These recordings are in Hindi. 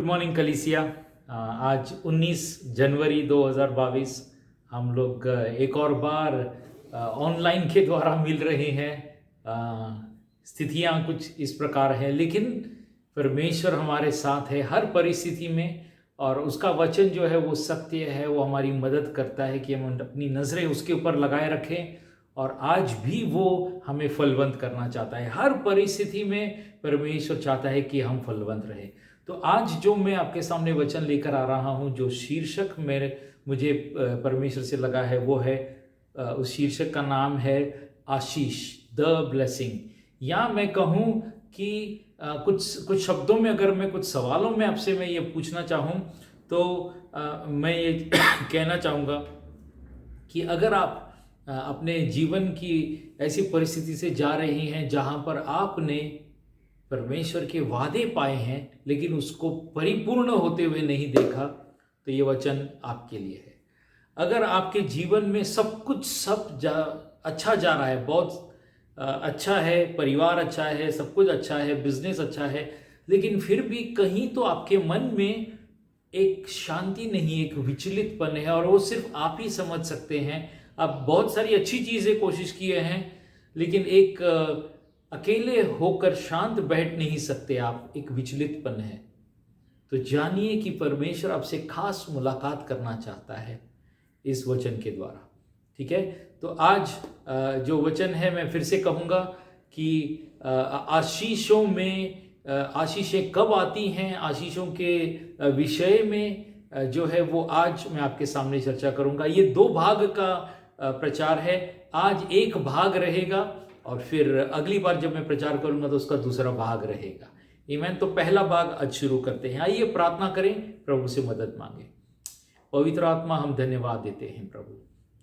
गुड मॉर्निंग कलीसिया। आज 19 जनवरी 2022 हम लोग एक और बार ऑनलाइन के द्वारा मिल रहे हैं। स्थितियां कुछ इस प्रकार हैं, लेकिन परमेश्वर हमारे साथ है हर परिस्थिति में, और उसका वचन जो है वो सत्य है। वो हमारी मदद करता है कि हम अपनी नज़रें उसके ऊपर लगाए रखें, और आज भी वो हमें फलवंत करना चाहता है। हर परिस्थिति में परमेश्वर चाहता है कि हम फलवंत रहें। तो आज जो मैं आपके सामने वचन लेकर आ रहा हूं, जो शीर्षक मुझे परमेश्वर से लगा है, वो है उस शीर्षक का नाम है आशीष, द ब्लेसिंग। या मैं कहूं कि कुछ शब्दों में, अगर मैं कुछ सवालों में आपसे मैं ये पूछना चाहूं, तो मैं ये कहना चाहूँगा कि अगर आप अपने जीवन की ऐसी परिस्थिति से जा रहे हैं जहां पर आपने परमेश्वर के वादे पाए हैं लेकिन उसको परिपूर्ण होते हुए नहीं देखा, तो ये वचन आपके लिए है। अगर आपके जीवन में सब कुछ अच्छा जा रहा है, बहुत अच्छा है, परिवार अच्छा है, सब कुछ अच्छा है, बिजनेस अच्छा है, लेकिन फिर भी कहीं तो आपके मन में एक शांति नहीं, एक विचलितपन है, और वो सिर्फ आप ही समझ सकते हैं। आप बहुत सारी अच्छी चीज़ें कोशिश किए हैं, लेकिन एक अकेले होकर शांत बैठ नहीं सकते आप, एक विचलितपन है। तो जानिए कि परमेश्वर आपसे खास मुलाकात करना चाहता है इस वचन के द्वारा। ठीक है, तो आज जो वचन है, मैं फिर से कहूँगा कि आशीषों में आशीषें कब आती हैं, आशीषों के विषय में जो है वो आज मैं आपके सामने चर्चा करूँगा। ये 2 भाग का प्रचार है। आज एक भाग रहेगा, और फिर अगली बार जब मैं प्रचार करूंगा तो उसका दूसरा भाग रहेगा। आमीन। तो पहला भाग आज शुरू करते हैं। आइए प्रार्थना करें, प्रभु से मदद मांगे। पवित्र आत्मा, हम धन्यवाद देते हैं प्रभु।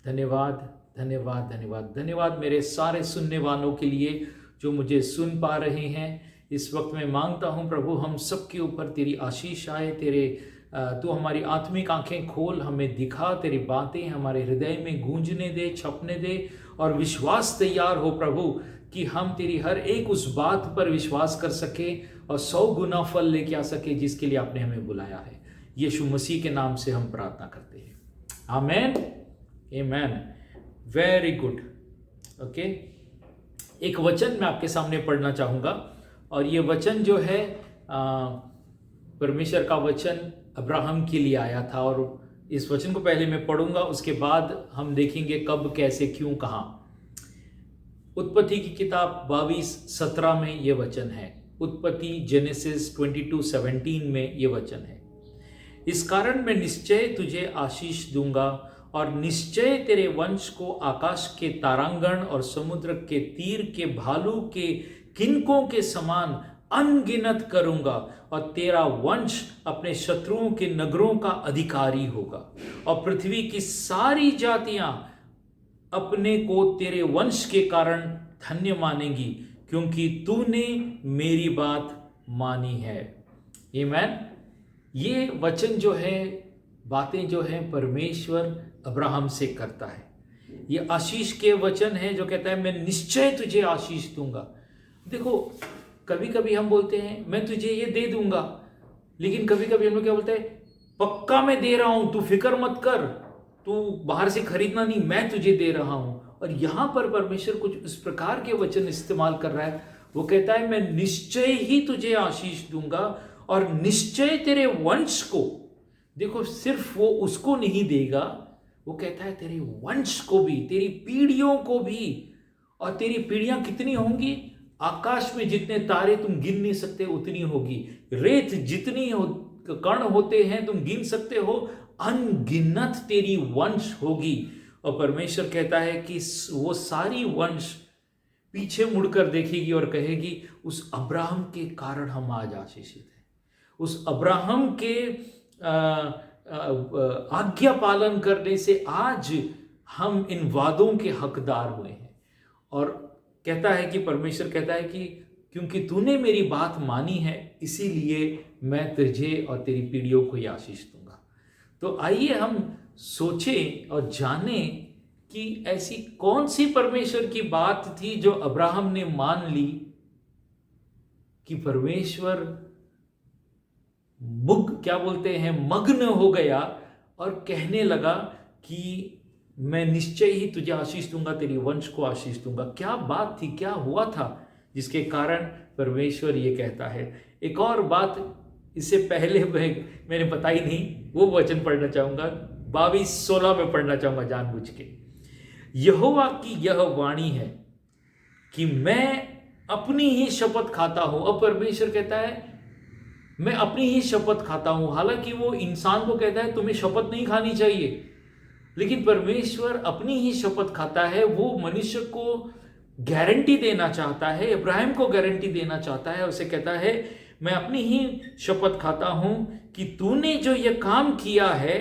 धन्यवाद धन्यवाद धन्यवाद धन्यवाद मेरे सारे सुनने वालों के लिए जो मुझे सुन पा रहे हैं। इस वक्त मैं मांगता हूं प्रभु, हम सबके ऊपर तेरी आशीष आए। तू हमारी आत्मिक आंखें खोल, हमें दिखा, तेरी बातें हमारे हृदय में गूंजने दे, छपने दे, और विश्वास तैयार हो प्रभु कि हम तेरी हर एक उस बात पर विश्वास कर सके और 100 गुना फल लेके आ सके जिसके लिए आपने हमें बुलाया है। यीशु मसीह के नाम से हम प्रार्थना करते हैं, आमेन आमेन। Very good. ओके, एक वचन मैं आपके सामने पढ़ना चाहूँगा, और ये वचन जो है परमेश्वर का वचन अब्राहम के लिए आया था। और इस वचन को पहले मैं पढ़ूंगा, उसके बाद हम देखेंगे कब, कैसे, क्यों, कहाँ। उत्पत्ति की किताब 22:17 में ये वचन है। उत्पत्ति जेनेसिस 22:17 में ये वचन है। इस कारण मैं निश्चय तुझे आशीष दूंगा, और निश्चय तेरे वंश को आकाश के तारांगण और समुद्र के तीर के भालू के किनकों के समान अनगिनत करूंगा, और तेरा वंश अपने शत्रुओं के नगरों का अधिकारी होगा, और पृथ्वी की सारी जातियां अपने को तेरे वंश के कारण धन्य मानेंगी, क्योंकि तूने मेरी बात मानी है। आमीन। ये वचन जो है, बातें जो है, परमेश्वर अब्राहम से करता है। ये आशीष के वचन है जो कहता है मैं निश्चय तुझे आशीष दूंगा। देखो, कभी कभी हम बोलते हैं मैं तुझे ये दे दूंगा, लेकिन कभी कभी हम लोग क्या बोलते हैं, पक्का मैं दे रहा हूं, तू फिक्र मत कर, तू बाहर से खरीदना नहीं, मैं तुझे दे रहा हूं। और यहां पर परमेश्वर कुछ इस प्रकार के वचन इस्तेमाल कर रहा है। वो कहता है मैं निश्चय ही तुझे आशीष दूंगा, और निश्चय तेरे वंश को, देखो सिर्फ वो उसको नहीं देगा, वो कहता है तेरे वंश को भी, तेरी पीढ़ियों को भी। और तेरी पीढ़ियां कितनी होंगी? आकाश में जितने तारे तुम गिन नहीं सकते उतनी होगी, रेत जितनी कण होते हैं तुम गिन सकते हो, अनगिनत तेरी वंश होगी। और परमेश्वर कहता है कि वो सारी वंश पीछे मुड़कर देखेगी और कहेगी उस अब्राहम के कारण हम आज आशीषित हैं, उस अब्राहम के आज्ञा पालन करने से आज हम इन वादों के हकदार हुए हैं। और कहता है कि परमेश्वर कहता है कि क्योंकि तूने मेरी बात मानी है, इसीलिए मैं तुझे और तेरी पीढ़ियों को ये आशीष दूंगा। तो आइए हम सोचें और जानें कि ऐसी कौन सी परमेश्वर की बात थी जो अब्राहम ने मान ली, कि परमेश्वर क्या बोलते हैं, मग्न हो गया और कहने लगा कि मैं निश्चय ही तुझे आशीष दूंगा, तेरी वंश को आशीष दूंगा। क्या बात थी, क्या हुआ था जिसके कारण परमेश्वर ये कहता है। एक और बात इससे पहले मैंने बताई नहीं, वो वचन पढ़ना चाहूंगा, 22:16 में पढ़ना चाहूंगा जानबूझ के। यहोवा की यह वाणी है कि मैं अपनी ही शपथ खाता हूं। अब परमेश्वर कहता है मैं अपनी ही शपथ खाता हूं। हालांकि वो इंसान को कहता है तुम्हें शपथ नहीं खानी चाहिए, लेकिन परमेश्वर अपनी ही शपथ खाता है। वो मनुष्य को गारंटी देना चाहता है, इब्राहिम को गारंटी देना चाहता है। उसे कहता है मैं अपनी ही शपथ खाता हूं कि तूने जो यह काम किया है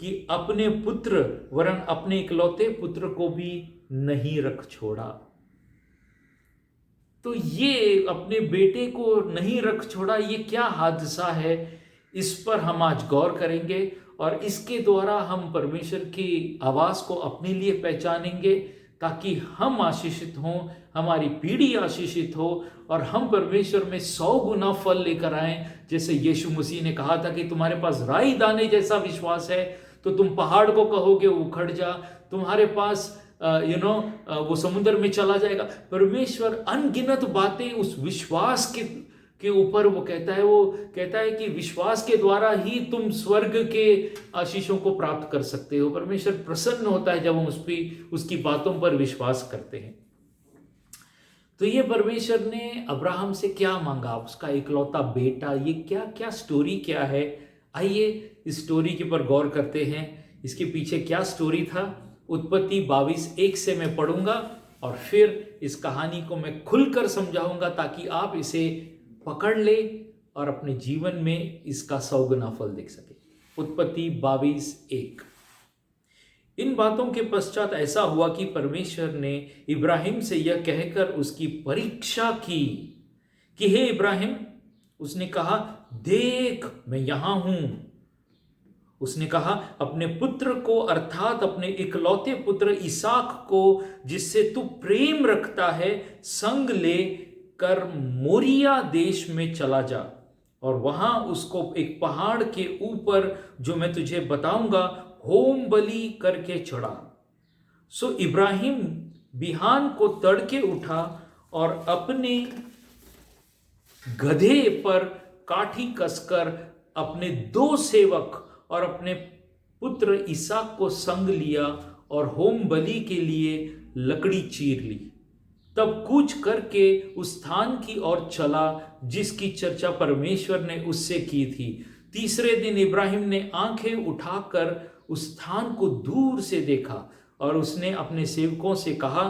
कि अपने पुत्र वरन अपने इकलौते पुत्र को भी नहीं रख छोड़ा। तो ये अपने बेटे को नहीं रख छोड़ा, ये क्या हादसा है, इस पर हम आज गौर करेंगे और इसके द्वारा हम परमेश्वर की आवाज को अपने लिए पहचानेंगे ताकि हम आशीषित हों, हमारी पीढ़ी आशीषित हो और हम परमेश्वर में 100 गुना फल लेकर आएं। जैसे यीशु मसीह ने कहा था कि तुम्हारे पास राई दाने जैसा विश्वास है तो तुम पहाड़ को कहोगे उखड़ जा, तुम्हारे पास वो समुद्र में चला जाएगा। परमेश्वर अनगिनत बातें उस विश्वास के ऊपर वो कहता है कि विश्वास के द्वारा ही तुम स्वर्ग के आशीषों को प्राप्त कर सकते हो। परमेश्वर प्रसन्न होता है जब हम उसकी बातों पर विश्वास करते हैं। तो ये परमेश्वर ने अब्राहम से क्या मांगा, उसका इकलौता बेटा। ये क्या स्टोरी क्या है, आइए इस स्टोरी के ऊपर गौर करते हैं। इसके पीछे क्या स्टोरी था, उत्पत्ति 22:1 से मैं पढ़ूंगा और फिर इस कहानी को मैं खुलकर समझाऊंगा ताकि आप इसे पकड़ ले और अपने जीवन में इसका 100 गुना फल देख सके। उत्पत्ति 22:1। इन बातों के पश्चात ऐसा हुआ कि परमेश्वर ने इब्राहिम से यह कहकर उसकी परीक्षा की कि हे इब्राहिम, उसने कहा देख मैं यहां हूं। उसने कहा अपने पुत्र को अर्थात अपने इकलौते पुत्र इसहाक को जिससे तू प्रेम रखता है संग ले कर मोरिया देश में चला जा और वहां उसको एक पहाड़ के ऊपर जो मैं तुझे बताऊंगा होम बलि करके चढ़ा। सो इब्राहिम बिहान को तड़के उठा और अपने गधे पर काठी कसकर अपने 2 सेवक और अपने पुत्र इसहाक को संग लिया और होम बलि के लिए लकड़ी चीर ली। तब कूच करके उस स्थान की ओर चला जिसकी चर्चा परमेश्वर ने उससे की थी। तीसरे दिन इब्राहिम ने आंखें उठाकर उस स्थान को दूर से देखा और उसने अपने सेवकों से कहा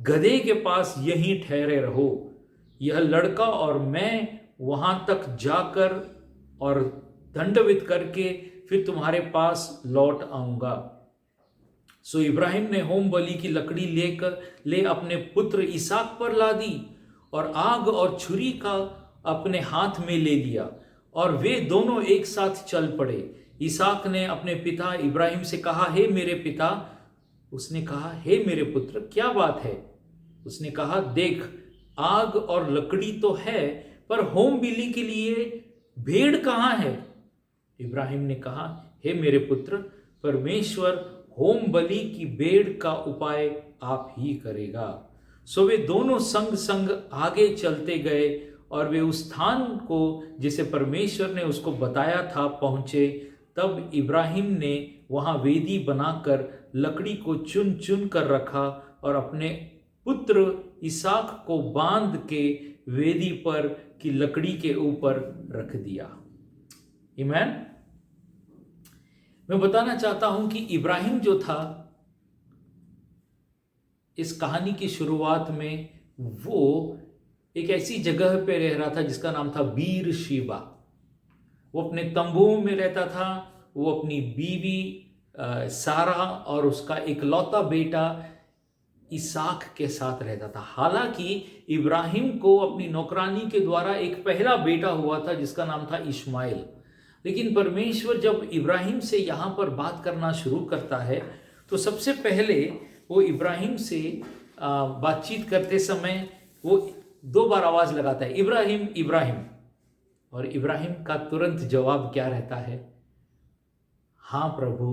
गधे के पास यहीं ठहरे रहो, यह लड़का और मैं वहां तक जाकर और दंडवत करके फिर तुम्हारे पास लौट आऊंगा। सो इब्राहिम ने होम बलि की लकड़ी ले अपने पुत्र इसहाक पर ला दी और आग और छुरी का अपने हाथ में ले लिया और वे दोनों एक साथ चल पड़े। इसहाक ने अपने पिता इब्राहिम से कहा हे मेरे पिता। उसने कहा हे मेरे पुत्र, क्या बात है? उसने कहा देख आग और लकड़ी तो है पर होम बलि के लिए भेड़ कहाँ है? इब्राहिम ने कहा हे मेरे पुत्र, परमेश्वर होम बलि की भेड़ का उपाय आप ही करेगा। सो वे दोनों संग संग आगे चलते गए और वे उस स्थान को जिसे परमेश्वर ने उसको बताया था पहुंचे। तब इब्राहिम ने वहां वेदी बनाकर लकड़ी को चुन चुन कर रखा और अपने पुत्र इसहाक को बांध के वेदी पर की लकड़ी के ऊपर रख दिया। आमीन। मैं बताना चाहता हूं कि इब्राहिम जो था इस कहानी की शुरुआत में वो एक ऐसी जगह पे रह रहा था जिसका नाम था बीर शीबा। वो अपने तंबुओं में रहता था। वो अपनी बीवी सारा और उसका इकलौता बेटा इसहाक के साथ रहता था। हालांकि इब्राहिम को अपनी नौकरानी के द्वारा एक पहला बेटा हुआ था जिसका नाम था इश्माइल। लेकिन परमेश्वर जब इब्राहिम से यहाँ पर बात करना शुरू करता है तो सबसे पहले वो इब्राहिम से बातचीत करते समय वो 2 बार आवाज लगाता है इब्राहिम इब्राहिम। और इब्राहिम का तुरंत जवाब क्या रहता है? हाँ प्रभु,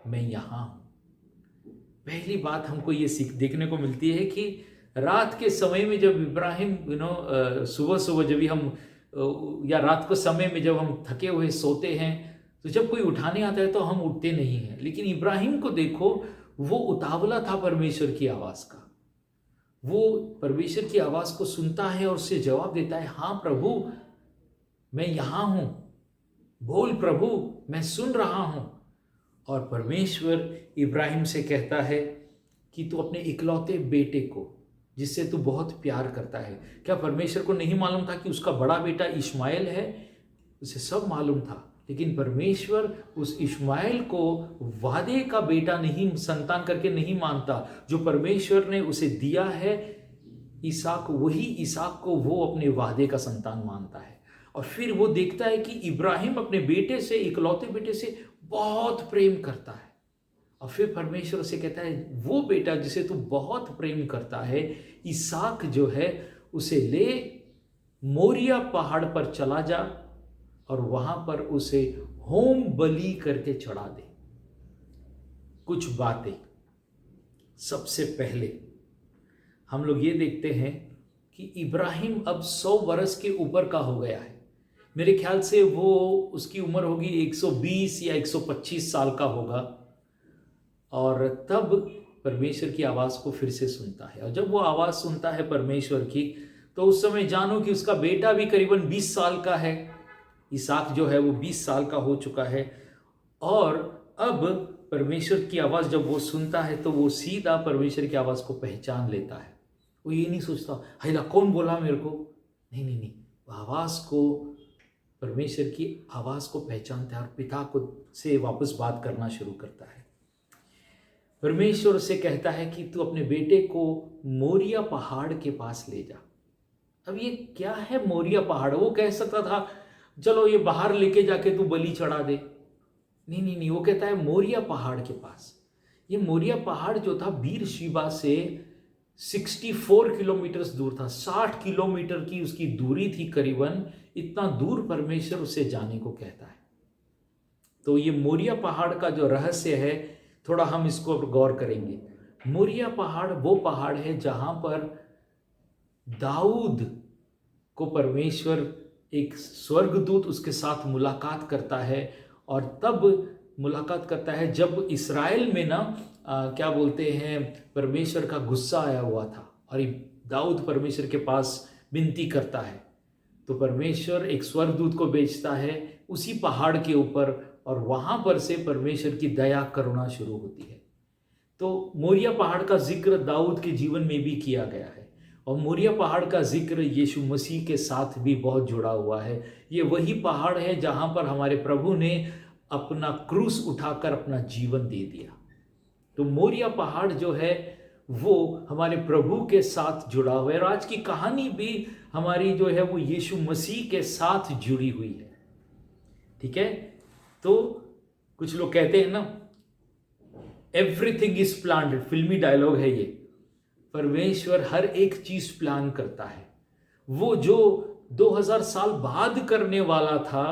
मैं यहाँ हूँ। पहली बात हमको ये सीख देखने को मिलती है कि रात के समय में जब इब्राहिम सुबह सुबह जब भी हम या रात को समय में जब हम थके हुए सोते हैं, तो जब कोई उठाने आता है तो हम उठते नहीं हैं। लेकिन इब्राहिम को देखो, वो उतावला था परमेश्वर की आवाज़ का। वो परमेश्वर की आवाज़ को सुनता है और उससे जवाब देता है, हाँ प्रभु, मैं यहाँ हूँ, बोल प्रभु, मैं सुन रहा हूँ। और परमेश्वर इब्राहिम से कहता है कि तू अपने इकलौते बेटे को, जिससे तू बहुत प्यार करता है। क्या परमेश्वर को नहीं मालूम था कि उसका बड़ा बेटा इश्माएल है? उसे सब मालूम था, लेकिन परमेश्वर उस इश्माएल को वादे का बेटा नहीं, संतान करके नहीं मानता। जो परमेश्वर ने उसे दिया है इसहाक, वही इसहाक को वो अपने वादे का संतान मानता है। और फिर वो देखता है कि इब्राहिम अपने बेटे से, इकलौते बेटे से बहुत प्रेम करता है। और फिर परमेश्वर से कहता है, वो बेटा जिसे तू बहुत प्रेम करता है, इसहाक जो है, उसे ले मोरिया पहाड़ पर चला जा और वहां पर उसे होम बलि करके चढ़ा दे। कुछ बातें। सबसे पहले हम लोग ये देखते हैं कि इब्राहिम अब 100 वर्ष के ऊपर का हो गया है। मेरे ख्याल से वो, उसकी उम्र होगी 120 या 125 साल का होगा। और तब परमेश्वर की आवाज़ को फिर से सुनता है। और जब वो आवाज़ सुनता है परमेश्वर की, तो उस समय जानो कि उसका बेटा भी करीबन 20 साल का है। इसहाक जो है वो 20 साल का हो चुका है। और अब परमेश्वर की आवाज़ जब वो सुनता है तो वो सीधा परमेश्वर की आवाज़ को पहचान लेता है। वो ये नहीं सोचता, हैला कौन बोला मेरे को। नहीं नहीं नहीं, आवाज़ को, परमेश्वर की आवाज़ को पहचानता है और पिता को से वापस बात करना शुरू करता है। परमेश्वर से कहता है कि तू अपने बेटे को मोरिया पहाड़ के पास ले जा। अब ये क्या है मोरिया पहाड़? वो कह सकता था चलो ये बाहर लेके जाके तू बलि चढ़ा दे। नहीं नहीं नहीं, वो कहता है मोरिया पहाड़ के पास। ये मोरिया पहाड़ जो था बीर शिबा से 64 किलोमीटर दूर था। 60 किलोमीटर की उसकी दूरी थी करीबन। इतना दूर परमेश्वर उसे जाने को कहता है। तो ये मोरिया पहाड़ का जो रहस्य है, थोड़ा हम इसको अब गौर करेंगे। मोरिया पहाड़ वो पहाड़ है जहां पर दाऊद को परमेश्वर, एक स्वर्गदूत उसके साथ मुलाकात करता है। और तब मुलाकात करता है जब इस्राएल में ना क्या बोलते हैं, परमेश्वर का गुस्सा आया हुआ था और दाऊद परमेश्वर के पास विनती करता है। तो परमेश्वर एक स्वर्गदूत को भेजता है उसी पहाड़ के ऊपर, और वहाँ पर से परमेश्वर की दया करुणा शुरू होती है। तो मोरिया पहाड़ का जिक्र दाऊद के जीवन में भी किया गया है। और मोरिया पहाड़ का जिक्र यीशु मसीह के साथ भी बहुत जुड़ा हुआ है। ये वही पहाड़ है जहाँ पर हमारे प्रभु ने अपना क्रूस उठाकर अपना जीवन दे दिया। तो मोरिया पहाड़ जो है वो हमारे प्रभु के साथ जुड़ा हुआ है। और आज की कहानी भी हमारी जो है वो यीशु मसीह के साथ जुड़ी हुई है। ठीक है, तो कुछ लोग कहते हैं ना, एवरीथिंग इज प्लान्ड, फिल्मी डायलॉग है ये। परमेश्वर हर एक चीज प्लान करता है। वो जो 2000 साल बाद करने वाला था,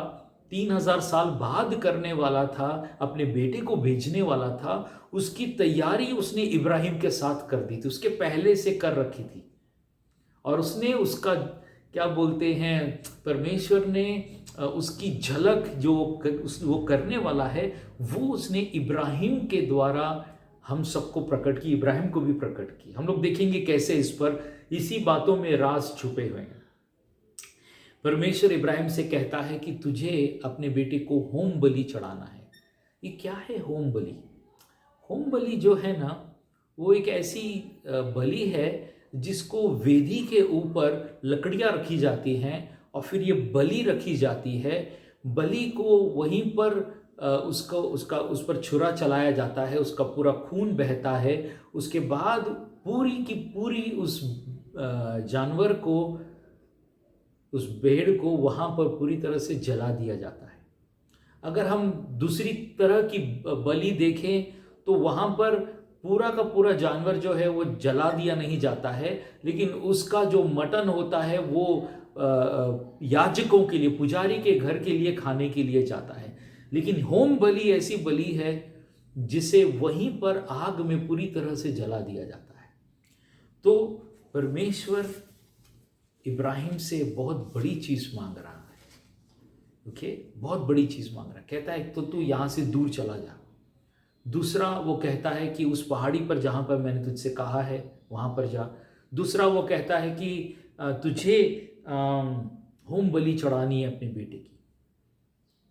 3000 साल बाद करने वाला था, अपने बेटे को भेजने वाला था, उसकी तैयारी उसने इब्राहिम के साथ कर दी थी, उसके पहले से कर रखी थी। और उसने उसका क्या बोलते हैं, परमेश्वर ने उसकी झलक जो वो करने वाला है, वो उसने इब्राहिम के द्वारा हम सबको प्रकट की, इब्राहिम को भी प्रकट की। हम लोग देखेंगे कैसे इस पर, इसी बातों में राज छुपे हुए हैं। परमेश्वर इब्राहिम से कहता है कि तुझे अपने बेटे को होम बलि चढ़ाना है। ये क्या है होम बलि? होम बलि जो है ना, वो एक ऐसी बलि है जिसको वेदी के ऊपर लकड़ियाँ रखी जाती हैं और फिर ये बलि रखी जाती है। बलि को वहीं पर उस पर छुरा चलाया जाता है, उसका पूरा खून बहता है। उसके बाद पूरी की पूरी उस जानवर को, उस भेड़ को वहाँ पर पूरी तरह से जला दिया जाता है। अगर हम दूसरी तरह की बलि देखें तो वहाँ पर पूरा का पूरा जानवर जो है वो जला दिया नहीं जाता है, लेकिन उसका जो मटन होता है वो याजकों के लिए, पुजारी के घर के लिए खाने के लिए जाता है। लेकिन होम बलि ऐसी बलि है जिसे वहीं पर आग में पूरी तरह से जला दिया जाता है। तो परमेश्वर इब्राहिम से बहुत बड़ी चीज मांग रहा है। ओके, बहुत बड़ी चीज मांग रहा है। कहता है तो तू यहां से दूर चला जा। दूसरा वो कहता है कि उस पहाड़ी पर जहां पर मैंने तुझसे कहा है वहां पर जा। दूसरा वो कहता है कि तुझे होम बलि चढ़ानी है अपने बेटे की।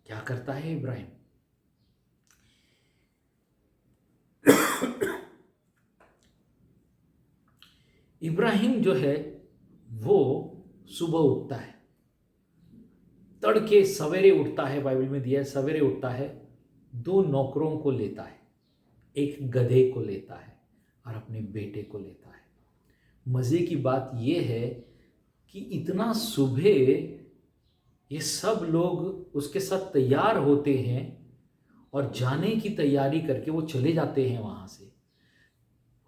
क्या करता है इब्राहिम? इब्राहिम जो है वो सुबह उठता है, तड़के सवेरे उठता है। बाइबल में दिया है सवेरे उठता है, 2 नौकरों को लेता है, एक गधे को लेता है और अपने बेटे को लेता है। मजे की बात यह है कि इतना सुबह ये सब लोग उसके साथ तैयार होते हैं और जाने की तैयारी करके वो चले जाते हैं वहां से।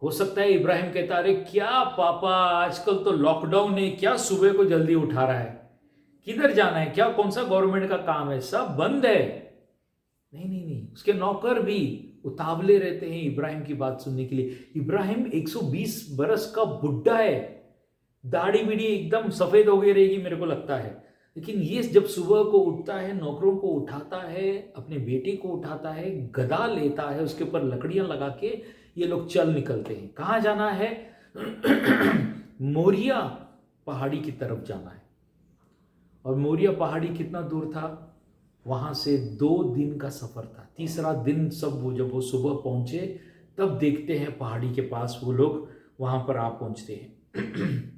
हो सकता है इब्राहिम कहता, अरे क्या पापा, आजकल तो लॉकडाउन है, क्या सुबह को जल्दी उठा रहा है, किधर जाना है, क्या कौन सा गवर्नमेंट का काम है, सब बंद है। नहीं नहीं नहीं, उसके नौकर भी उतावले रहते हैं इब्राहिम की बात सुनने के लिए। इब्राहिम 120 बरस का बुढ़ा है, दाढ़ी बीड़ी एकदम सफेद हो गई रहेगी मेरे को लगता है। लेकिन ये जब सुबह को उठता है, नौकरों को उठाता है, अपने बेटे को उठाता है, गधा लेता है, उसके ऊपर लकड़ियां लगा के ये लोग चल निकलते हैं। कहाँ जाना है? मोरिया पहाड़ी की तरफ जाना है। और मोरिया पहाड़ी कितना दूर था? वहां से 2 दिन का सफर था। तीसरा दिन सब वो जब वो सुबह पहुंचे तब देखते हैं पहाड़ी के पास वो लोग वहां पर आ पहुंचते हैं।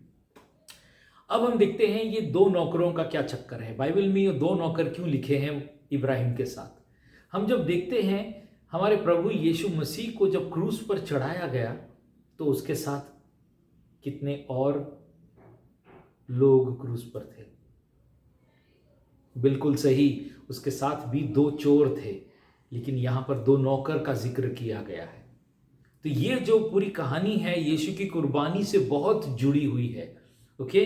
अब हम देखते हैं ये 2 नौकरों का क्या चक्कर है। बाइबल में ये 2 नौकर क्यों लिखे हैं इब्राहिम के साथ? हम जब देखते हैं हमारे प्रभु यीशु मसीह को जब क्रूस पर चढ़ाया गया तो उसके साथ कितने और लोग क्रूस पर थे? बिल्कुल सही, उसके साथ भी 2 चोर थे, लेकिन यहां पर 2 नौकर का जिक्र किया गया है। तो ये जो पूरी कहानी है यीशु की कुर्बानी से बहुत जुड़ी हुई है। ओके,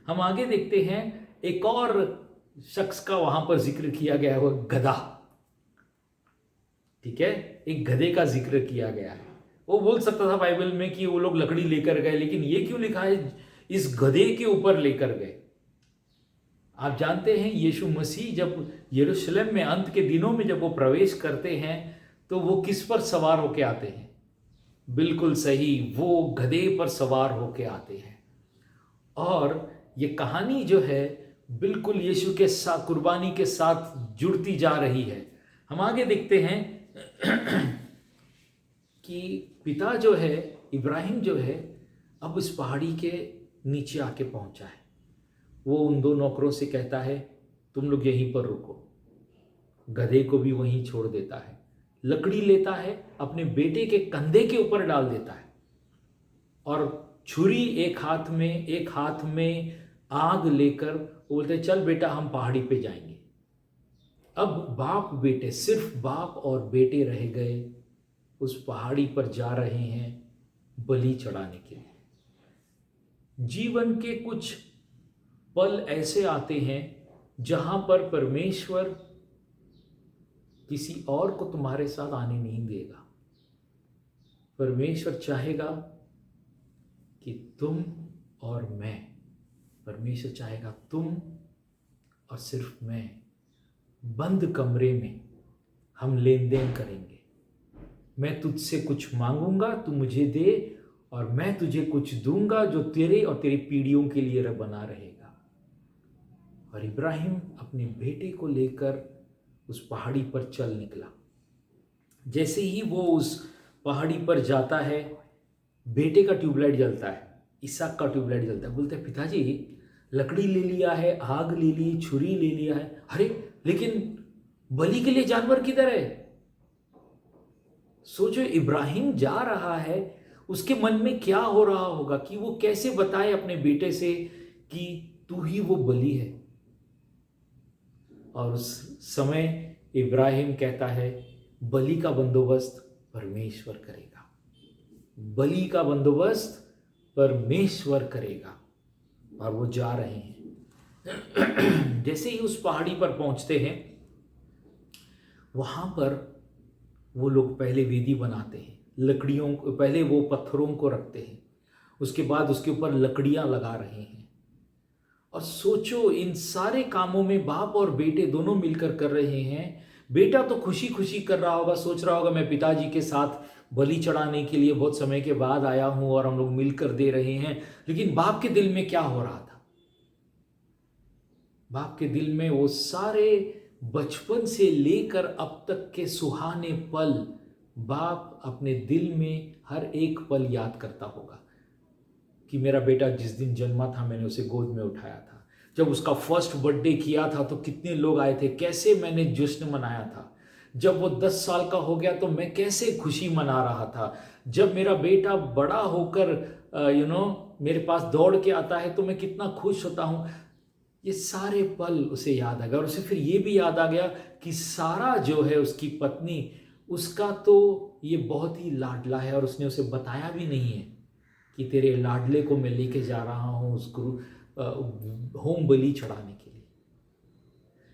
हम आगे देखते हैं, एक और शख्स का वहां पर जिक्र किया गया है, वो गधा। ठीक है, एक गधे का जिक्र किया गया है। वो बोल सकता था बाइबल में कि वो लोग लकड़ी लेकर गए, लेकिन ये क्यों लिखा है इस गधे के ऊपर लेकर गए? आप जानते हैं यीशु मसीह जब यरूशलेम में अंत के दिनों में जब वो प्रवेश करते हैं तो वो किस पर सवार होके आते हैं? बिल्कुल सही, वो गधे पर सवार होके आते हैं। और ये कहानी जो है बिल्कुल यीशु के साथ, कुर्बानी के साथ जुड़ती जा रही है। हम आगे देखते हैं कि पिता जो है, इब्राहिम जो है, अब इस पहाड़ी के नीचे आके पहुंचा है। वो उन 2 नौकरों से कहता है तुम लोग यहीं पर रुको। गधे को भी वहीं छोड़ देता है, लकड़ी लेता है, अपने बेटे के कंधे के ऊपर डाल देता है और छुरी एक हाथ में आग लेकर बोलते चल बेटा हम पहाड़ी पे जाएंगे। अब बाप बेटे, सिर्फ बाप और बेटे रह गए, उस पहाड़ी पर जा रहे हैं बलि चढ़ाने के लिए। जीवन के कुछ पल ऐसे आते हैं जहां पर परमेश्वर किसी और को तुम्हारे साथ आने नहीं देगा। परमेश्वर चाहेगा कि तुम और मैं, परमेश्वर चाहेगा तुम और सिर्फ मैं, बंद कमरे में हम लेन देन करेंगे। मैं तुझसे कुछ मांगूंगा, तू मुझे दे, और मैं तुझे कुछ दूंगा जो तेरे और तेरी पीढ़ियों के लिए बना रहेगा। और इब्राहिम अपने बेटे को लेकर उस पहाड़ी पर चल निकला। जैसे ही वो उस पहाड़ी पर जाता है, बेटे का ट्यूबलाइट जलता है, इसहाक का ट्यूबलाइट जलता है। बोलते हैं पिताजी लकड़ी ले लिया है, आग ले ली, छुरी ले लिया है, अरे लेकिन बलि के लिए जानवर किधर है? सोचो, इब्राहिम जा रहा है, उसके मन में क्या हो रहा होगा कि वो कैसे बताए अपने बेटे से कि तू ही वो बलि है। और उस समय इब्राहिम कहता है बलि का बंदोबस्त परमेश्वर करेगा, बलि का बंदोबस्त परमेश्वर करेगा। और वो जा रहे हैं। जैसे ही उस पहाड़ी पर पहुंचते हैं, वहां पर वो लोग पहले वेदी बनाते हैं, लकड़ियों को पहले वो पत्थरों को रखते हैं, उसके बाद उसके ऊपर लकड़ियां लगा रहे हैं। और सोचो, इन सारे कामों में बाप और बेटे दोनों मिलकर कर रहे हैं। बेटा तो खुशी खुशी कर रहा होगा, सोच रहा होगा मैं पिताजी के साथ बलि चढ़ाने के लिए बहुत समय के बाद आया हूं और हम लोग मिलकर दे रहे हैं। लेकिन बाप के दिल में क्या हो रहा था? बाप के दिल में वो सारे बचपन से लेकर अब तक के सुहाने पल, बाप अपने दिल में हर एक पल याद करता होगा कि मेरा बेटा जिस दिन जन्मा था मैंने उसे गोद में उठाया था, जब उसका फर्स्ट बर्थडे किया था तो कितने लोग आए थे, कैसे मैंने जश्न मनाया था, जब वो 10 साल का हो गया तो मैं कैसे खुशी मना रहा था, जब मेरा बेटा बड़ा होकर मेरे पास दौड़ के आता है तो मैं कितना खुश होता हूँ। ये सारे पल उसे याद आ गया। और उसे फिर ये भी याद आ गया कि सारा जो है उसकी पत्नी, उसका तो ये बहुत ही लाडला है, और उसने उसे बताया भी नहीं है कि तेरे लाडले को मैं लेके जा रहा हूँ उस होम बलि चढ़ाने के लिए।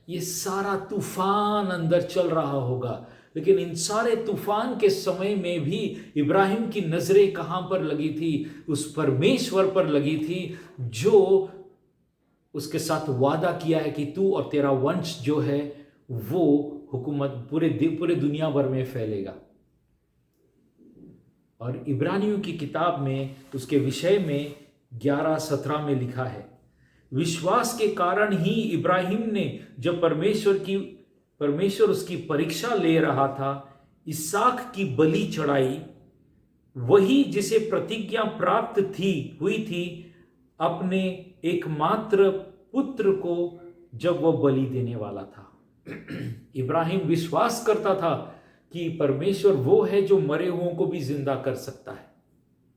ये सारा तूफान अंदर चल रहा होगा, लेकिन इन सारे तूफान के समय में भी इब्राहिम की नजरें कहां पर लगी थी? उस परमेश्वर पर लगी थी जो उसके साथ वादा किया है कि तू और तेरा वंश जो है वो हुकूमत पूरे दुनिया भर में फैलेगा। और इब्रानियों की किताब में उसके विषय में 11:17 में लिखा है, विश्वास के कारण ही इब्राहिम ने जब परमेश्वर उसकी परीक्षा ले रहा था, इसहाक की बलि चढ़ाई, वही जिसे प्रतिज्ञा प्राप्त हुई थी, अपने एकमात्र पुत्र को जब वह बलि देने वाला था। इब्राहिम विश्वास करता था कि परमेश्वर वो है जो मरे हुओं को भी जिंदा कर सकता है।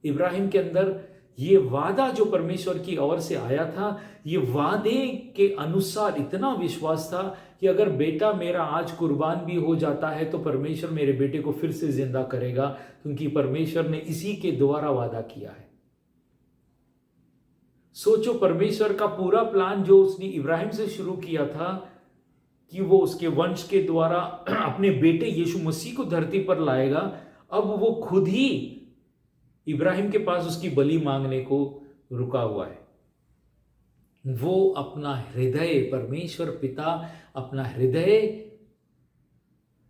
इब्राहिम के अंदर ये वादा जो परमेश्वर की ओर से आया था, ये वादे के अनुसार इतना विश्वास था कि अगर बेटा मेरा आज कुर्बान भी हो जाता है तो परमेश्वर मेरे बेटे को फिर से जिंदा करेगा, क्योंकि परमेश्वर ने इसी के द्वारा वादा किया है। सोचो, परमेश्वर का पूरा प्लान जो उसने इब्राहिम से शुरू किया था कि वो उसके वंश के द्वारा अपने बेटे यीशु मसीह को धरती पर लाएगा, अब वो खुद ही इब्राहिम के पास उसकी बलि मांगने को रुका हुआ है। वो अपना हृदय, परमेश्वर पिता अपना हृदय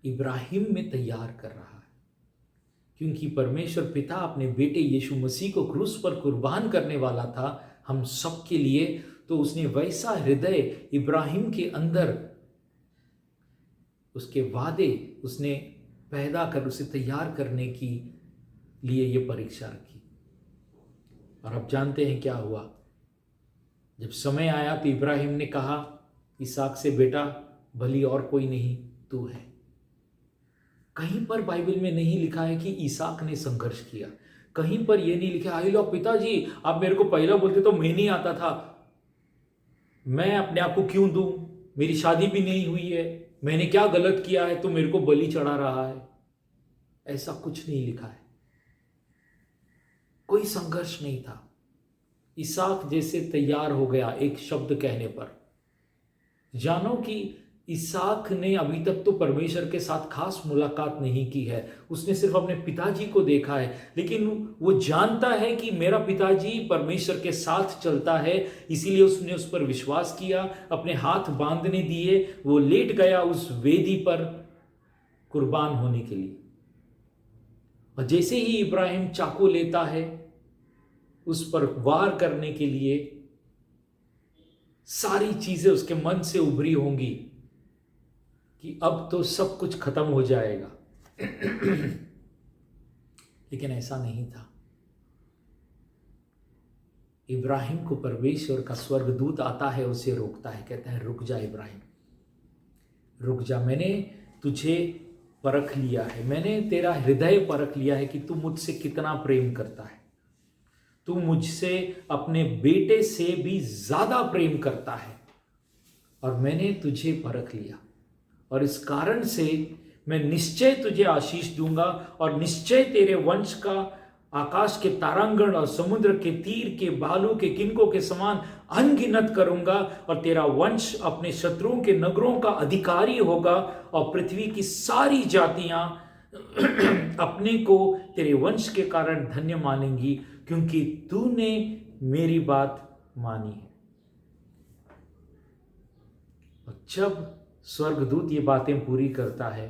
इब्राहिम में तैयार कर रहा है, क्योंकि परमेश्वर पिता अपने बेटे यीशु मसीह को क्रूस पर कुर्बान करने वाला था हम सब के लिए। तो उसने वैसा हृदय इब्राहिम के अंदर, उसके वादे उसने पैदा कर उसे तैयार करने की लिए ये परीक्षा रखी। और अब जानते हैं क्या हुआ। जब समय आया तो इब्राहिम ने कहा इसहाक से, बेटा भली और कोई नहीं, तू है। कहीं पर बाइबल में नहीं लिखा है कि इसहाक ने संघर्ष किया, कहीं पर यह नहीं लिखा, आई लो पिताजी आप मेरे को पहला बोलते तो मैं नहीं आता था, मैं अपने आप को क्यों दूं, मेरी शादी भी नहीं हुई है, मैंने क्या गलत किया है तो मेरे को बलि चढ़ा रहा है। ऐसा कुछ नहीं लिखा है, कोई संघर्ष नहीं था। इसहाक जैसे तैयार हो गया एक शब्द कहने पर। जानो कि इसहाक ने अभी तक तो परमेश्वर के साथ खास मुलाकात नहीं की है, उसने सिर्फ अपने पिताजी को देखा है, लेकिन वो जानता है कि मेरा पिताजी परमेश्वर के साथ चलता है, इसीलिए उसने उस पर विश्वास किया, अपने हाथ बांधने दिए, वो लेट गया उस वेदी पर कुर्बान होने के लिए। और जैसे ही इब्राहिम चाकू लेता है उस पर वार करने के लिए, सारी चीजें उसके मन से उभरी होंगी कि अब तो सब कुछ खत्म हो जाएगा। लेकिन ऐसा नहीं था। इब्राहिम को परमेश्वर का स्वर्गदूत आता है, उसे रोकता है, कहता है रुक जा इब्राहिम, रुक जा, मैंने तुझे परख लिया है, मैंने तेरा हृदय परख लिया है कि तू मुझसे कितना प्रेम करता है, तू मुझसे अपने बेटे से भी ज्यादा प्रेम करता है, और मैंने तुझे परख लिया, और इस कारण से मैं निश्चय तुझे आशीष दूंगा और निश्चय तेरे वंश का आकाश के तारांगण और समुद्र के तीर के बालू के किनकों के समान अनगिनत करूंगा, और तेरा वंश अपने शत्रुओं के नगरों का अधिकारी होगा, और पृथ्वी की सारी जातियां अपने को तेरे वंश के कारण धन्य मानेंगी, क्योंकि तूने मेरी बात मानी है। और जब स्वर्गदूत ये बातें पूरी करता है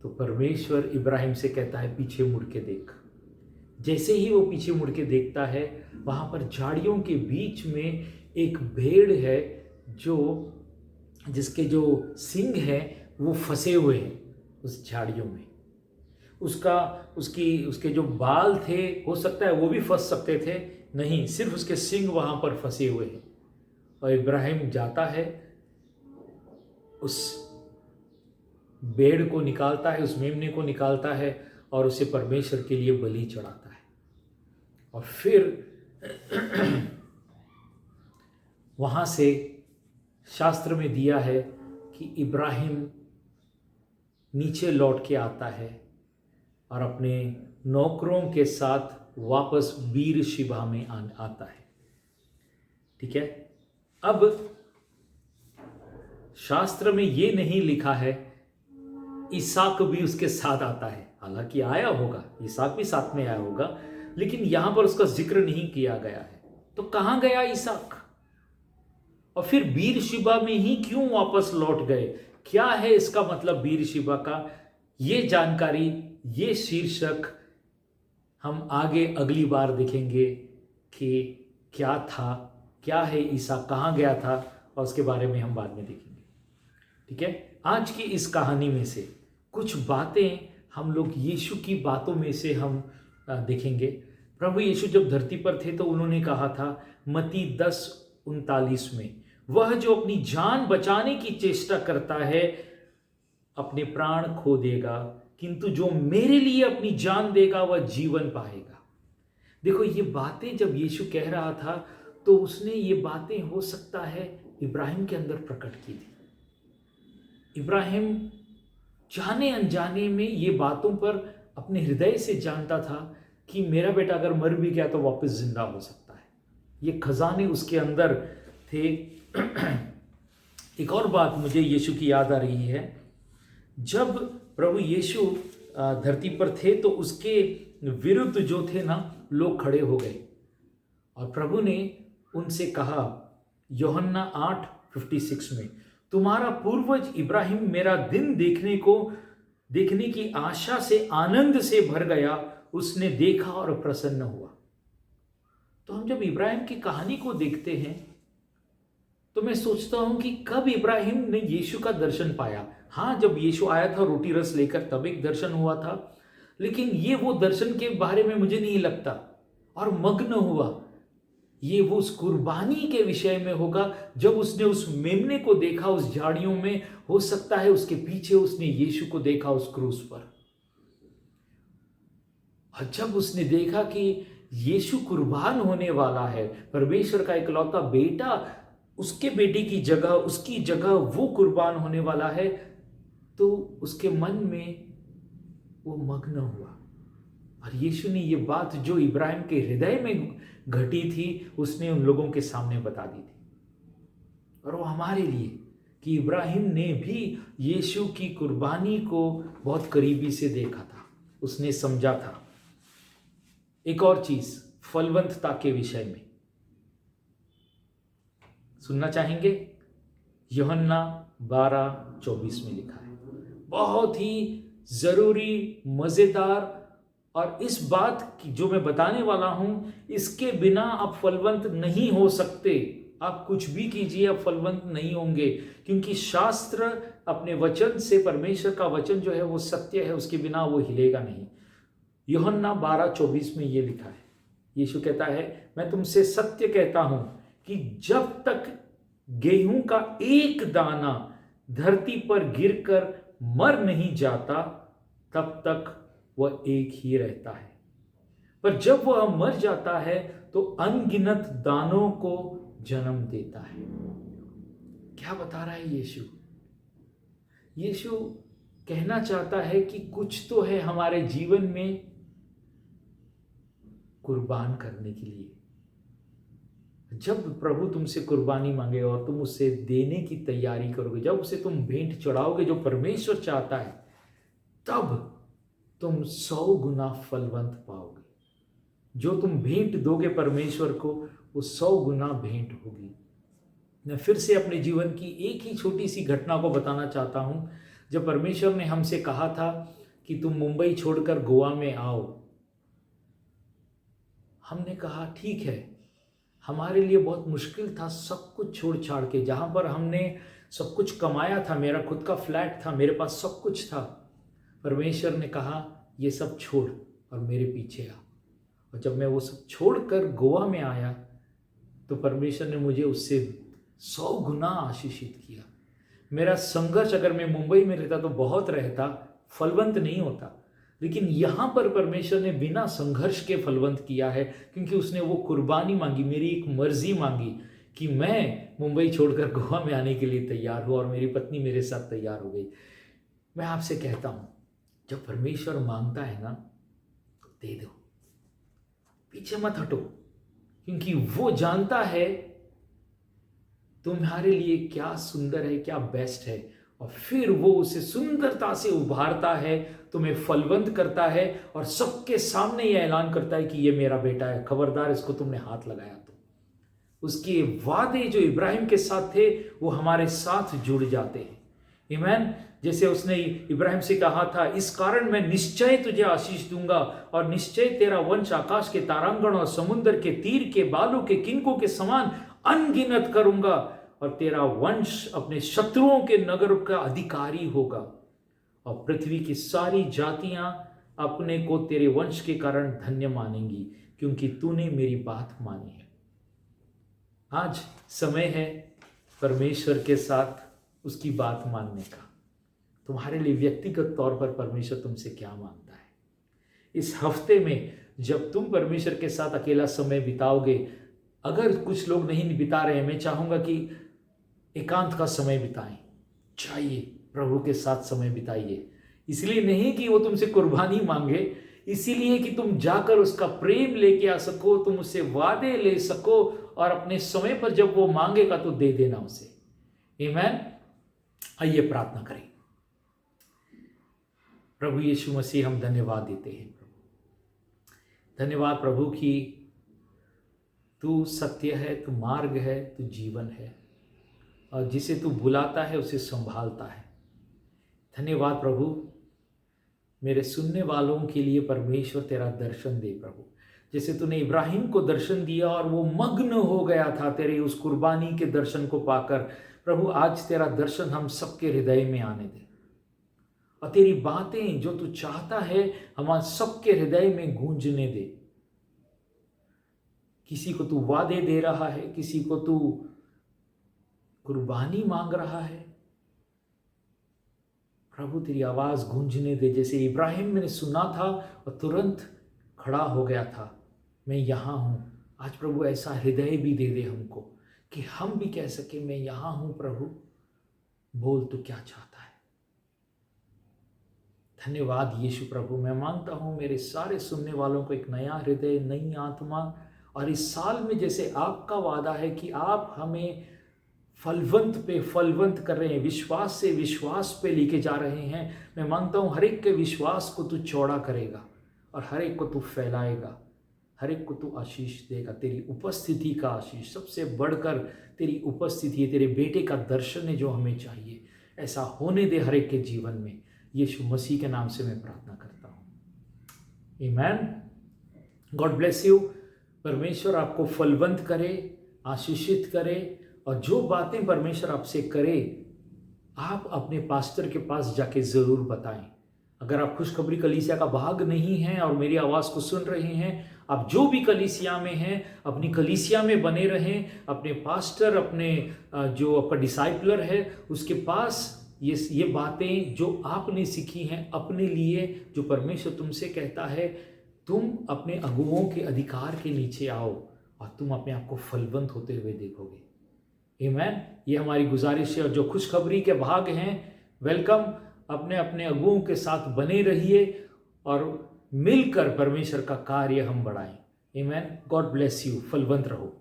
तो परमेश्वर इब्राहिम से कहता है पीछे मुड़ के देख। जैसे ही वो पीछे मुड़ के देखता है, वहां पर झाड़ियों के बीच में एक भेड़ है जिसके जो सींग है वो फंसे हुए हैं उस झाड़ियों में। उसके जो बाल थे, हो सकता है वो भी फंस सकते थे, नहीं, सिर्फ उसके सींग वहां पर फंसे हुए हैं। और इब्राहिम जाता है, उस भेड़ को निकालता है, उस मेमने को निकालता है और उसे परमेश्वर के लिए बलि चढ़ाता है। और फिर वहां से शास्त्र में दिया है कि इब्राहिम नीचे लौट के आता है और अपने नौकरों के साथ वापस बीर शिबा में आता है। ठीक है, अब शास्त्र में ये नहीं लिखा है इसहाक भी उसके साथ आता है, हालांकि आया होगा, इसहाक भी साथ में आया होगा, लेकिन यहां पर उसका जिक्र नहीं किया गया है। तो कहां गया इसहाक, और फिर बीर शिबा में ही क्यों वापस लौट गए? क्या है इसका मतलब बीर शिबा का? ये जानकारी, ये शीर्षक हम आगे अगली बार देखेंगे कि क्या था, क्या है इसहाक, कहां गया था, और उसके बारे में हम बाद में देखेंगे। ठीक है, आज की इस कहानी में से कुछ बातें हम लोग यीशु की बातों में से हम देखेंगे। प्रभु यीशु जब धरती पर थे तो उन्होंने कहा था मत्ती 10:39 में, वह जो अपनी जान बचाने की चेष्टा करता है अपने प्राण खो देगा, किंतु जो मेरे लिए अपनी जान देगा वह जीवन पाएगा। देखो, ये बातें जब यीशु कह रहा था तो उसने ये बातें हो सकता है इब्राहिम के अंदर प्रकट की थी। इब्राहिम जाने अनजाने में ये बातों पर अपने हृदय से जानता था कि मेरा बेटा अगर मर भी गया तो वापस जिंदा हो सकता है। ये खजाने उसके अंदर थे। एक और बात मुझे यीशु की याद आ रही है, जब प्रभु यीशु धरती पर थे तो उसके विरुद्ध जो थे ना लोग खड़े हो गए, और प्रभु ने उनसे कहा यूहन्ना 8:56 में, तुम्हारा पूर्वज इब्राहिम मेरा दिन देखने की आशा से आनंद से भर गया, उसने देखा और प्रसन्न हुआ। तो हम जब इब्राहिम की कहानी को देखते हैं तो मैं सोचता हूं कि कब इब्राहिम ने यीशु का दर्शन पाया। हाँ, जब यीशु आया था रोटी रस लेकर तब एक दर्शन हुआ था, लेकिन ये वो दर्शन के बारे में मुझे नहीं लगता। और मग्न हुआ ये वो उस कुर्बानी के विषय में होगा, जब उसने उस मेमने को देखा उस झाड़ियों में, हो सकता है उसके पीछे उसने यीशु को देखा उस क्रूस पर। और जब उसने देखा कि यीशु कुर्बान होने वाला है, परमेश्वर का इकलौता बेटा, उसके बेटे की जगह, उसकी जगह वो कुर्बान होने वाला है, तो उसके मन में वो मग्न हुआ। और यीशु ने ये बात जो इब्राहिम के हृदय में घटी थी उसने उन लोगों के सामने बता दी थी। और वो हमारे लिए कि इब्राहिम ने भी यीशु की कुर्बानी को बहुत करीबी से देखा था, उसने समझा था। एक और चीज फलवंतता के विषय में सुनना चाहेंगे? यूहन्ना 12:24 में लिखा है, बहुत ही जरूरी, मजेदार, और इस बात की जो मैं बताने वाला हूं इसके बिना आप फलवंत नहीं हो सकते। आप कुछ भी कीजिए, आप फलवंत नहीं होंगे, क्योंकि शास्त्र अपने वचन से, परमेश्वर का वचन जो है वो सत्य है, उसके बिना वो हिलेगा नहीं। यूहन्ना 12:24 में ये लिखा है, यीशु कहता है, मैं तुमसे सत्य कहता हूं कि जब तक गेहूं का एक दाना धरती पर गिरकर मर नहीं जाता तब तक वह एक ही रहता है, पर जब वह मर जाता है तो अनगिनत दानों को जन्म देता है। क्या बता रहा है यीशु? यीशु कहना चाहता है कि कुछ तो है हमारे जीवन में कुर्बान करने के लिए। जब प्रभु तुमसे कुर्बानी मांगे और तुम उसे देने की तैयारी करोगे, जब उसे तुम भेंट चढ़ाओगे जो परमेश्वर चाहता है, तब तुम 100 गुना फलवंत पाओगे। जो तुम भेंट दोगे परमेश्वर को, वो 100 गुना भेंट होगी। मैं फिर से अपने जीवन की एक ही छोटी सी घटना को बताना चाहता हूं। जब परमेश्वर ने हमसे कहा था कि तुम मुंबई छोड़कर गोवा में आओ, हमने कहा ठीक है। हमारे लिए बहुत मुश्किल था सब कुछ छोड़ छाड़ के, जहाँ पर हमने सब कुछ कमाया था, मेरा खुद का फ्लैट था, मेरे पास सब कुछ था। परमेश्वर ने कहा ये सब छोड़ और मेरे पीछे आ। और जब मैं वो सब छोड़कर गोवा में आया तो परमेश्वर ने मुझे उससे 100 गुना आशीषित किया। मेरा संघर्ष अगर मैं मुंबई में रहता तो बहुत रहता, फलवंत नहीं होता, लेकिन यहाँ पर परमेश्वर ने बिना संघर्ष के फलवंत किया है, क्योंकि उसने वो कुर्बानी मांगी, मेरी एक मर्जी मांगी कि मैं मुंबई छोड़कर गोवा में आने के लिए तैयार हूँ, और मेरी पत्नी मेरे साथ तैयार हो गई। मैं आपसे कहता हूँ, जब परमेश्वर मांगता है ना तो दे दो, पीछे मत हटो, क्योंकि वो जानता है तुम्हारे लिए क्या सुंदर है, क्या बेस्ट है, और फिर वो उसे सुंदरता से उभारता है, तुम्हें फलवंत करता है, और सबके सामने ये ऐलान करता है कि ये मेरा बेटा है, खबरदार इसको तुमने हाथ लगाया तो। उसके वादे जो इब्राहिम के साथ थे वो हमारे साथ जुड़ जाते हैं। आमीन। जैसे उसने इब्राहिम से कहा था, इस कारण मैं निश्चय तुझे आशीष दूंगा, और निश्चय तेरा वंश आकाश के तारांगण और समुद्र के तीर के बालों के किनकों के समान अनगिनत करूंगा, और तेरा वंश अपने शत्रुओं के नगर का अधिकारी होगा, और पृथ्वी की सारी जातियां अपने को तेरे वंश के कारण धन्य मानेंगी, क्योंकि तूने मेरी बात मानी है। आज समय है परमेश्वर के साथ उसकी बात मानने का। तुम्हारे लिए व्यक्तिगत तौर पर परमेश्वर तुमसे क्या मांगता है? इस हफ्ते में जब तुम परमेश्वर के साथ अकेला समय बिताओगे, अगर कुछ लोग नहीं बिता रहे हैं, मैं चाहूंगा कि एकांत का समय बिताएं। चाहिए प्रभु के साथ समय बिताइए, इसलिए नहीं कि वो तुमसे कुर्बानी मांगे, इसीलिए कि तुम जाकर उसका प्रेम लेके आ सको, तुम उससे वादे ले सको, और अपने समय पर जब वो मांगेगा तो दे देना उसे। आमीन। आइए प्रार्थना करें। प्रभु यीशु मसीह, हम धन्यवाद देते हैं प्रभु। धन्यवाद प्रभु कि तू सत्य है, तू मार्ग है, तू जीवन है, और जिसे तू बुलाता है उसे संभालता है। धन्यवाद प्रभु, मेरे सुनने वालों के लिए परमेश्वर तेरा दर्शन दे प्रभु। जैसे तूने इब्राहिम को दर्शन दिया और वो मग्न हो गया था तेरे उस कुर्बानी के दर्शन को पाकर, प्रभु आज तेरा दर्शन हम सबके हृदय में आने दे, और तेरी बातें जो तू चाहता है हमारे सबके हृदय में गूंजने दे। किसी को तू वादे दे रहा है, किसी को तू कुर्बानी मांग रहा है, प्रभु तेरी आवाज गूंजने दे। जैसे इब्राहिम ने सुना था और तुरंत खड़ा हो गया था, मैं यहाँ हूँ। आज प्रभु ऐसा हृदय भी दे दे हमको कि हम भी कह सके, मैं यहाँ हूँ प्रभु, बोल तू क्या चाहता है। धन्यवाद यीशु प्रभु। मैं मांगता हूँ मेरे सारे सुनने वालों को एक नया हृदय, नई आत्मा, और इस साल में जैसे आपका वादा है कि आप हमें फलवंत पे फलवंत कर रहे हैं, विश्वास से विश्वास पे लेके जा रहे हैं, मैं मांगता हूँ हर एक के विश्वास को तू चौड़ा करेगा, और हर एक को तू फैलाएगा, हर एक को तू आशीष देगा। तेरी उपस्थिति का आशीष, सबसे बढ़कर तेरी उपस्थिति है, तेरे बेटे का दर्शन है जो हमें चाहिए। ऐसा होने दे हर एक के जीवन में, यीशु मसीह के नाम से मैं प्रार्थना करता हूँ। आमीन। God bless you. परमेश्वर आपको फलवंत करे, आशीषित करे, और जो बातें परमेश्वर आपसे करे आप अपने पास्टर के पास जाके ज़रूर बताएं। अगर आप खुशखबरी कलीसिया का भाग नहीं हैं और मेरी आवाज़ को सुन रहे हैं, आप जो भी कलीसिया में हैं अपनी कलीसिया में बने रहें, अपने पास्टर, अपने जो आपका डिसाइपलर है उसके पास ये बातें जो आपने सीखी हैं अपने लिए, जो परमेश्वर तुमसे कहता है, तुम अपने अगुओं के अधिकार के नीचे आओ और तुम अपने आप को फलवंत होते हुए देखोगे। आमीन। ये हमारी गुजारिश है। और जो खुशखबरी के भाग हैं, वेलकम, अपने अपने अगुओं के साथ बने रहिए और मिलकर परमेश्वर का कार्य हम बढ़ाएं। आमेन। God bless you. फलवंत रहो।